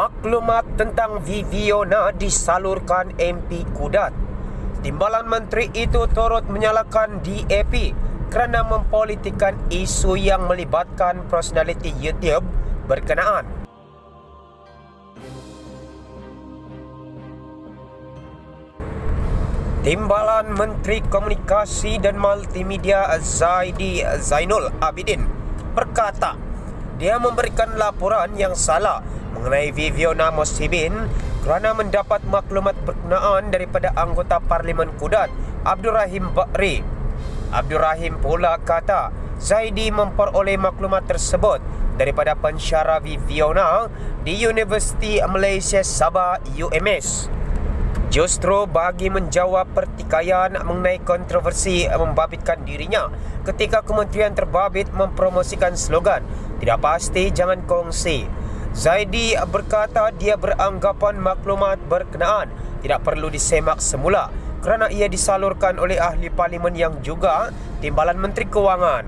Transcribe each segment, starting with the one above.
Maklumat tentang Viviana disalurkan MP Kudat. Timbalan menteri itu turut menyalahkan DAP kerana mempolitikkan isu yang melibatkan personaliti YouTube berkenaan. Timbalan Menteri Komunikasi dan Multimedia Zaidi Zainul Abidin berkata dia memberikan laporan yang salah mengenai Viviana Musibin kerana mendapat maklumat berkenaan daripada anggota Parlimen Kudat Abdul Rahim Bakri. Abdul Rahim pula kata Zaidi memperoleh maklumat tersebut daripada pensyarah Viviana di Universiti Malaysia Sabah UMS. Justru bagi menjawab pertikaian mengenai kontroversi membabitkan dirinya ketika kementerian terbabit mempromosikan slogan "Tidak pasti jangan kongsi", Zaidi berkata dia beranggapan maklumat berkenaan tidak perlu disemak semula kerana ia disalurkan oleh ahli parlimen yang juga Timbalan Menteri Kewangan.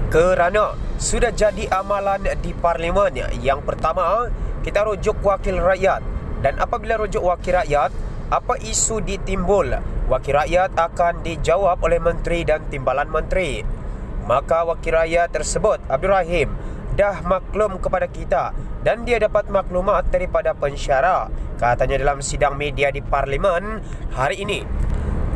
Kerana sudah jadi amalan di parlimen, yang pertama kita rujuk wakil rakyat, dan apabila rujuk wakil rakyat, apa isu ditimbul, wakil rakyat akan dijawab oleh menteri dan timbalan menteri. Maka wakil rakyat tersebut, Abdul Rahim, dah maklum kepada kita dan dia dapat maklumat daripada pensyarah, katanya dalam sidang media di parlimen hari ini.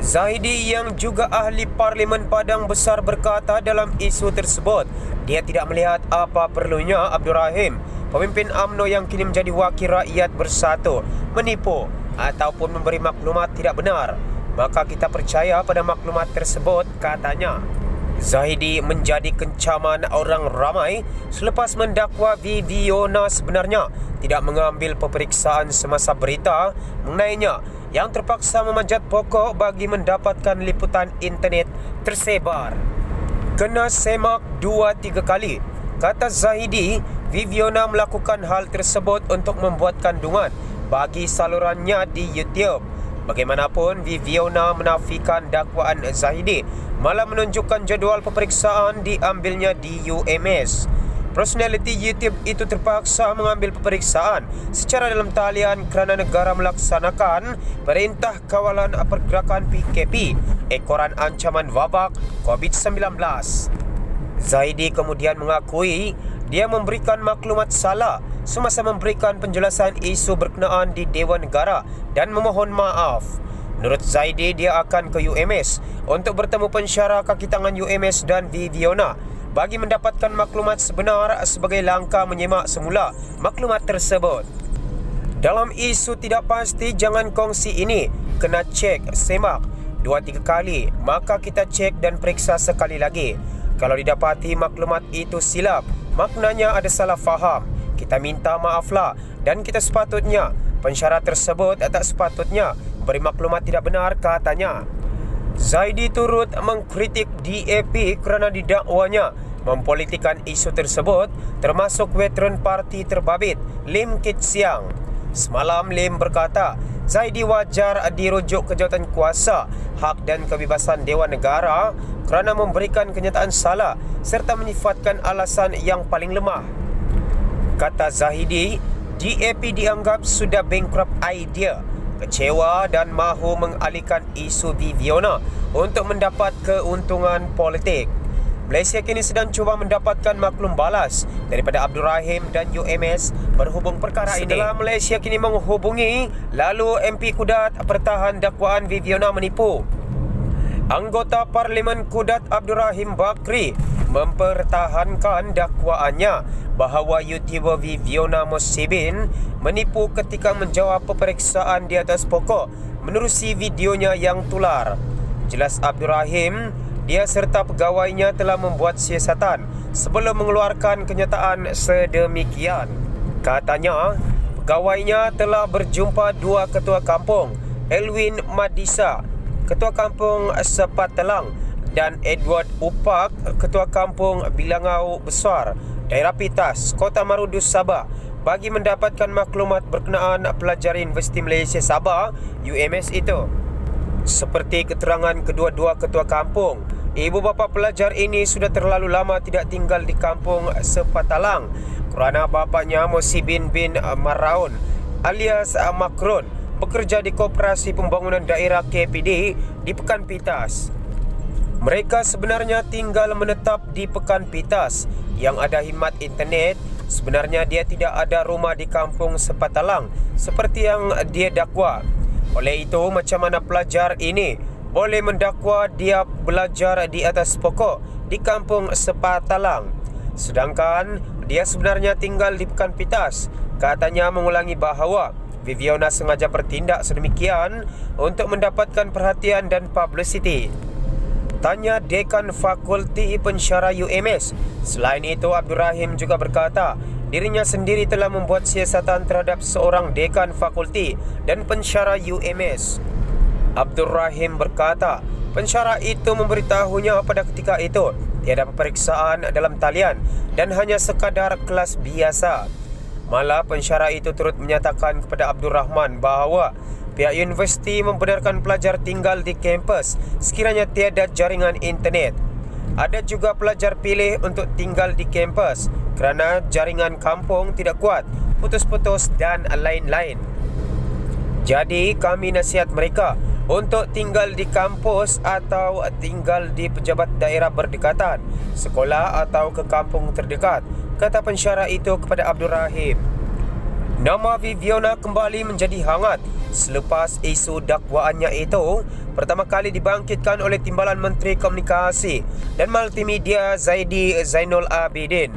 Zaidi yang juga ahli Parlimen Padang Besar berkata dalam isu tersebut dia tidak melihat apa perlunya Abdul Rahim, pemimpin UMNO yang kini menjadi wakil rakyat bersatu, menipu ataupun memberi maklumat tidak benar. Maka kita percaya pada maklumat tersebut, katanya. Zaidi menjadi kencaman orang ramai selepas mendakwa Viviana sebenarnya tidak mengambil peperiksaan semasa berita mengenainya yang terpaksa memanjat pokok bagi mendapatkan liputan internet tersebar. Kena semak 2-3 kali, kata Zaidi. Viviana melakukan hal tersebut untuk membuat kandungan bagi salurannya di YouTube. Bagaimanapun, Viviana menafikan dakwaan Zaidi, malah menunjukkan jadual peperiksaan diambilnya di UMS. Personaliti YouTube itu terpaksa mengambil peperiksaan secara dalam talian kerana negara melaksanakan Perintah Kawalan Pergerakan PKP, ekoran ancaman wabak COVID-19. Zaidi kemudian mengakui dia memberikan maklumat salah semasa memberikan penjelasan isu berkenaan di Dewan Negara dan memohon maaf. Menurut Zaidi, dia akan ke UMS untuk bertemu pensyarah kaki tangan UMS dan Viviana bagi mendapatkan maklumat sebenar sebagai langkah menyemak semula maklumat tersebut. Dalam isu tidak pasti jangan kongsi ini, kena cek, semak 2-3 kali, maka kita cek dan periksa sekali lagi. Kalau didapati maklumat itu silap, maknanya ada salah faham, kita minta maaflah dan kita sepatutnya, pensyarah tersebut tak sepatutnya beri maklumat tidak benar, katanya. Zaidi turut mengkritik DAP kerana didakwanya mempolitikkan isu tersebut, termasuk veteran parti terbabit Lim Kit Siang. Semalam Lim berkata Zaidi wajar dirujuk ke jawatan kuasa, hak dan kebebasan Dewan Negara kerana memberikan kenyataan salah serta menyifatkan alasan yang paling lemah. Kata Zaidi, DAP dianggap sudah bankrupt idea, kecewa dan mahu mengalihkan isu Viviana untuk mendapat keuntungan politik. Malaysia kini sedang cuba mendapatkan maklum balas daripada Abdul Rahim dan UMS berhubung perkara ini. Setelah Malaysia kini menghubungi, lalu MP Kudat pertahan dakwaan Viviana menipu. Anggota Parlimen Kudat Abdul Rahim Bakri mempertahankan dakwaannya bahawa YouTuber Viviana Musibin menipu ketika menjawab peperiksaan di atas pokok menerusi videonya yang tular. Jelas Abdul Rahim, dia serta pegawainya telah membuat siasatan sebelum mengeluarkan kenyataan sedemikian. Katanya, pegawainya telah berjumpa dua ketua kampung, Elwin Madisa, Ketua Kampung Sepatelang, dan Edward Upak, Ketua Kampung Bilangau Besar, Daerah Pitas, Kota Marudu, Sabah, bagi mendapatkan maklumat berkenaan pelajar Universiti Malaysia Sabah UMS itu. Seperti keterangan kedua-dua ketua kampung, ibu bapa pelajar ini sudah terlalu lama tidak tinggal di Kampung Sepatalang kerana bapaknya Musibin bin Maraun alias Makron bekerja di Koperasi Pembangunan Daerah KPD di Pekan Pitas. Mereka sebenarnya tinggal menetap di Pekan Pitas yang ada khidmat internet. Sebenarnya dia tidak ada rumah di kampung Sepatalang seperti yang dia dakwa. Oleh itu, macam mana pelajar ini boleh mendakwa dia belajar di atas pokok di kampung Sepatalang, sedangkan dia sebenarnya tinggal di Pekan Pitas? Katanya mengulangi bahawa Viviana sengaja bertindak sedemikian untuk mendapatkan perhatian dan publicity. Tanya Dekan Fakulti Pensyarah UMS. Selain itu, Abdul Rahim juga berkata dirinya sendiri telah membuat siasatan terhadap seorang Dekan Fakulti dan Pensyarah UMS. Abdul Rahim berkata pensyarah itu memberitahunya pada ketika itu tiada peperiksaan dalam talian dan hanya sekadar kelas biasa. Malah pensyarah itu turut menyatakan kepada Abdul Rahman bahawa pihak universiti membenarkan pelajar tinggal di kampus sekiranya tiada jaringan internet. Ada juga pelajar pilih untuk tinggal di kampus kerana jaringan kampung tidak kuat, putus-putus dan lain-lain. Jadi kami nasihat mereka untuk tinggal di kampus atau tinggal di pejabat daerah berdekatan, sekolah atau ke kampung terdekat, kata pensyarah itu kepada Abdul Rahim. Nama Viviana kembali menjadi hangat selepas isu dakwaannya itu pertama kali dibangkitkan oleh Timbalan Menteri Komunikasi dan Multimedia Zainul Abidin.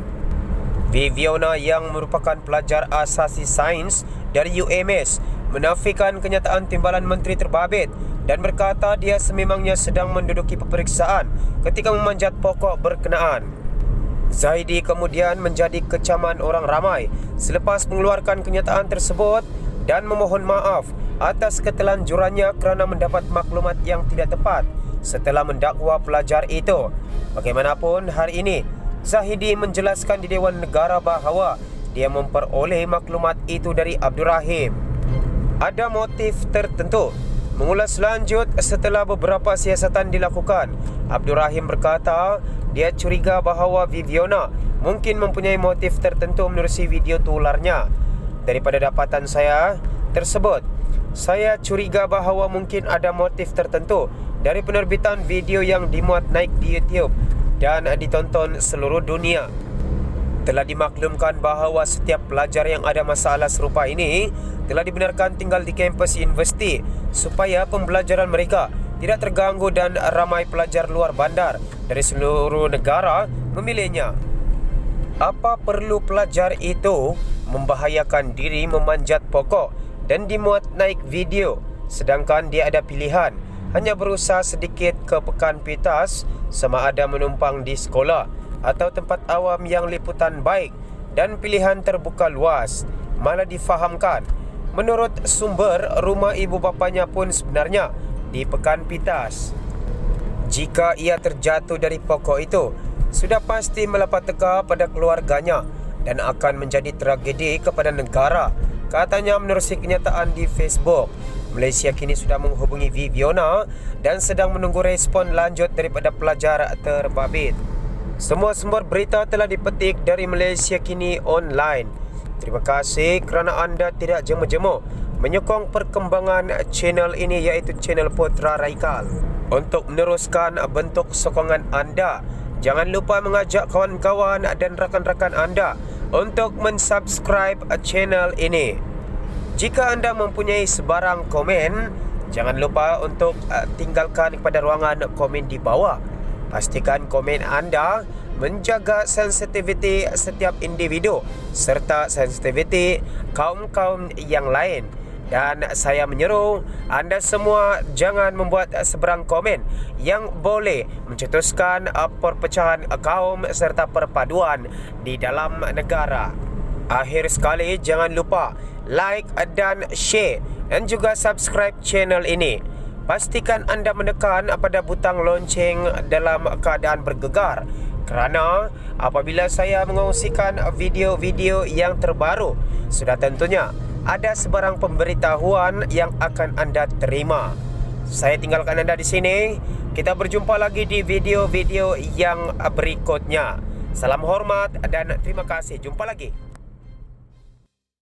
Viviana yang merupakan pelajar asasi sains dari UMS menafikan kenyataan Timbalan Menteri terbabit dan berkata dia sememangnya sedang menduduki peperiksaan ketika memanjat pokok berkenaan. Zaidi kemudian menjadi kecaman orang ramai selepas mengeluarkan kenyataan tersebut dan memohon maaf atas ketelanjurannya kerana mendapat maklumat yang tidak tepat setelah mendakwa pelajar itu. Bagaimanapun, hari ini Zahidi menjelaskan di Dewan Negara bahawa dia memperoleh maklumat itu dari Abdul Rahim. Ada motif tertentu. Mengulas lanjut setelah beberapa siasatan dilakukan, Abdul Rahim berkata dia curiga bahawa Viviana mungkin mempunyai motif tertentu menerusi video tularnya. Daripada dapatan saya tersebut, saya curiga bahawa mungkin ada motif tertentu dari penerbitan video yang dimuat naik di YouTube dan ditonton seluruh dunia. Telah dimaklumkan bahawa setiap pelajar yang ada masalah serupa ini telah dibenarkan tinggal di kampus universiti supaya pembelajaran mereka tidak terganggu dan ramai pelajar luar bandar dari seluruh negara memilihnya. Apa perlu pelajar itu membahayakan diri memanjat pokok dan dimuat naik video, sedangkan dia ada pilihan hanya berusaha sedikit ke Pekan Pitas sama ada menumpang di sekolah atau tempat awam yang liputan baik dan pilihan terbuka luas. Malah difahamkan menurut sumber rumah ibu bapanya pun sebenarnya di Pekan Pitas. Jika ia terjatuh dari pokok itu, sudah pasti melapateka pada keluarganya dan akan menjadi tragedi kepada negara, katanya menerusi kenyataan di Facebook. Malaysia kini sudah menghubungi Viviana dan sedang menunggu respon lanjut daripada pelajar terbabit. Semua sumber berita telah dipetik dari Malaysia Kini Online. Terima kasih kerana anda tidak jemu-jemu menyokong perkembangan channel ini, iaitu channel Putra Raikal. Untuk meneruskan bentuk sokongan anda, jangan lupa mengajak kawan-kawan dan rakan-rakan anda untuk mensubscribe channel ini. Jika anda mempunyai sebarang komen, jangan lupa untuk tinggalkan kepada ruangan komen di bawah. Pastikan komen anda menjaga sensitiviti setiap individu serta sensitiviti kaum-kaum yang lain. Dan saya menyeru anda semua jangan membuat sebarang komen yang boleh mencetuskan perpecahan kaum serta perpaduan di dalam negara. Akhir sekali, jangan lupa like dan share dan juga subscribe channel ini. Pastikan anda menekan pada butang lonceng dalam keadaan bergegar kerana apabila saya mengongsikan video-video yang terbaru, sudah tentunya ada sebarang pemberitahuan yang akan anda terima. Saya tinggalkan anda di sini. Kita berjumpa lagi di video-video yang berikutnya. Salam hormat dan terima kasih. Jumpa lagi.